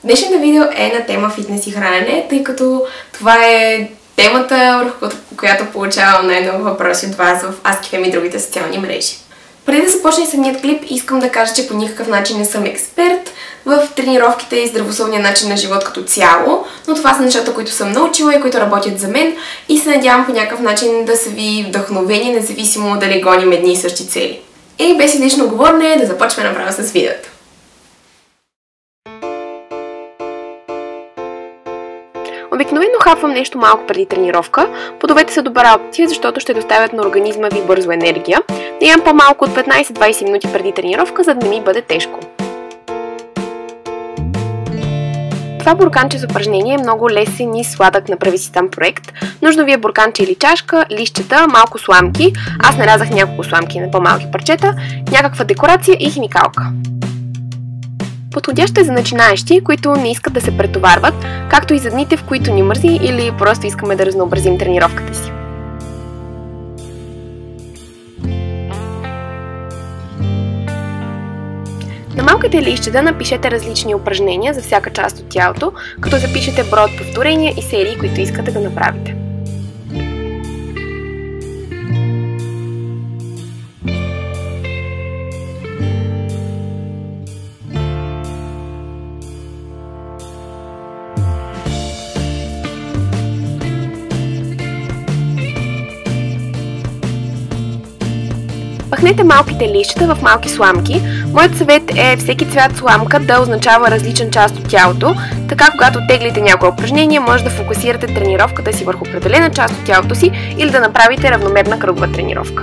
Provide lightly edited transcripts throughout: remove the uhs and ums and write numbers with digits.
Днешното видео е на тема фитнес и хранене, тъй като това е темата, върху която получавам най-много въпроси от вас в Ask.fm и другите социални мрежи. Преди да започне самият клип, искам да кажа, че по никакъв начин не съм експерт в тренировките и здравословния начин на живот като цяло, но това са нещата, които съм научила и които работят за мен и се надявам по някакъв начин да са ви вдъхновени, независимо дали гоним едни и същи цели. И без излишно говорене, да започваме направо с видеото. Обикновено хапвам нещо малко преди тренировка. Плодовете са добра опция, защото ще доставят на организма ви бързо енергия. Да ям по-малко от 15-20 минути преди тренировка, за да не ми бъде тежко. Това бурканче за упражнение е много лесен и сладък направи си сам проект. Нужно ви е бурканче или чашка, листчета, малко сламки. Аз нарязах няколко сламки на по-малки парчета, някаква декорация и химикалка. Подходяща е за начинаещи, които не искат да се претоварват, както и за дните, в които ни мързи или просто искаме да разнообразим тренировката си. На малките листчета напишете различни упражнения за всяка част от тялото, като запишете брой от повторения и серии, които искате да направите. Пъхнете малките листчета в малки сламки. Моят съвет е всеки цвят сламка да означава различен част от тялото, така когато теглите някое упражнение, може да фокусирате тренировката си върху определена част от тялото си или да направите равномерна кръгова тренировка.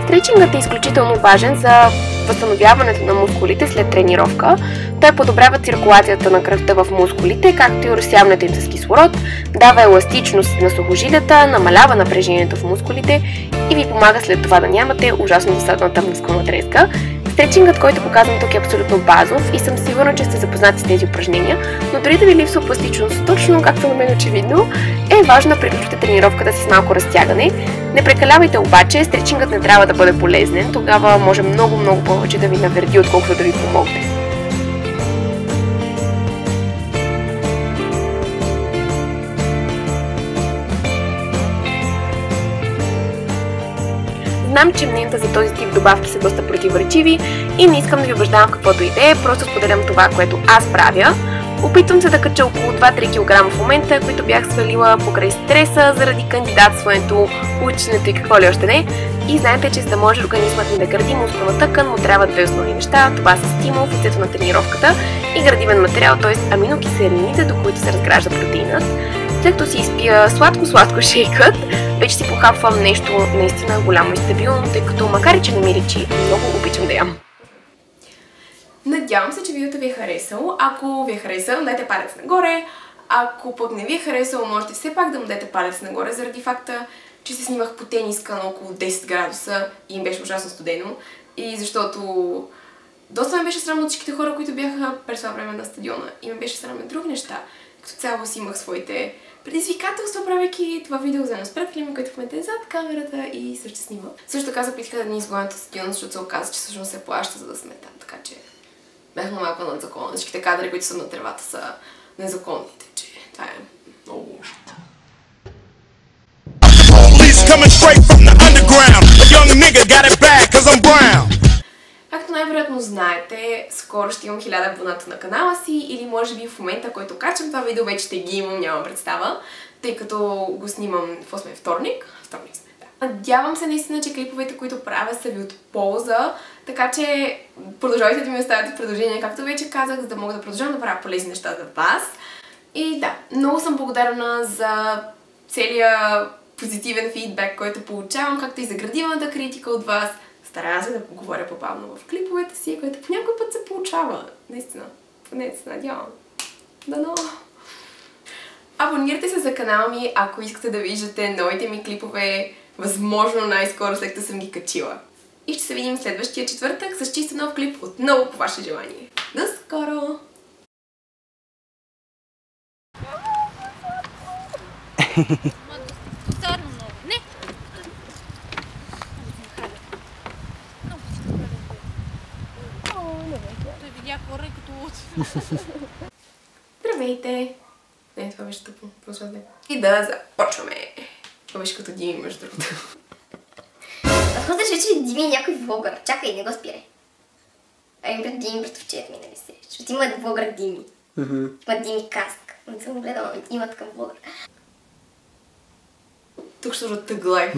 Стретчингът е изключително важен за възстановяването на мускулите след тренировка. Той подобрява циркулацията на кръвта в мускулите, както и разсяването им с кислород, дава еластичност на сухожилията, намалява напрежението в мускулите и ви помага след това да нямате ужасно досадната мускулна треска. Стретчингът, който показвам тук, е абсолютно базов и съм сигурна, че сте запознати с тези упражнения, но дори да ви липсва пластичност, точно както на мен очевидно, е важно да приключите тренировката си с малко разтягане. Не прекалявайте обаче, стретчингът не трябва да бъде полезен, тогава може много повече да ви навреди, отколкото да ви помогне. Знам, че мненията за този тип добавки са доста противоречиви и не искам да ви убеждавам каквото и да е, просто споделям това, което аз правя. Опитвам се да кача около 2-3 кг в момента, които бях свалила покрай стреса заради кандидатстването, ученето и какво ли още не. И знаете, че за да може организмът ни да гради мускулна тъкан, му трябва две основни неща. Това са стимул в лицето на тренировката и градивен материал, т.е. аминокиселините, до които се разгражда протеинът. След като си изпия сладко шейкът, вече си похапвам нещо наистина голямо и стабилно, тъй като макар и че не ми речи, много обичам да ям. Надявам се, че видеото ви е харесало. Ако ви е харесало, дайте палец нагоре. Ако пък не ви е харесало, можете все пак да му дадете палец нагоре, заради факта, че се снимах по тениска на около 10 градуса и им беше ужасно студено. И защото доста ме беше срам от всичките хора, които бяха през това време на стадиона. И ме беше срам на други неща. Като цяло си имах своите предизвикателства, правейки това видео за нас пред Клими, който в момента е зад камерата и също снима. Също така запитаха да ни изгонят от стадиона, защото се оказа, че всъщност се плаща, за да сме там. Така че бяхме малко над закона. Всичките кадри, които са на тревата, са незаконните, че това е много лошо. Както най-вероятно знаете, знаете, скоро ще имам 1000 абоната на канала си или може би в момента, който качвам това видео, вече ще ги имам, нямам представа, тъй като го снимам в вторник. Вторник сме, да. Надявам се наистина, че клиповете, които правя, са ви от полза, така че продължавайте да ми оставяте предложения, както вече казах, за да мога да продължавам да правя полезни неща за вас. И да, много съм благодарна за целия позитивен фидбек, който получавам, както и за градивната критика от вас. Старая се да говоря по-бавно в клиповете си, което по някой път се получава. Наистина. Поне се надявам. Дано! Абонирайте се за канала ми, ако искате да виждате новите ми клипове, възможно най-скоро след като съм ги качила. И ще се видим следващия четвъртък с чисто нов клип отново по ваше желание. До скоро! Здравейте! Не, това беше тъпо. И да започваме! Това беше като Дими, между другото. Аз мисля, че Дими е някой влогър. Чакай, не го спирай. Пред Дими братовчет ми, нали се? Защото има влогър Дими. Има Дими Каск. Не съм го гледала, има такъв влогър. Тук ще тъглай.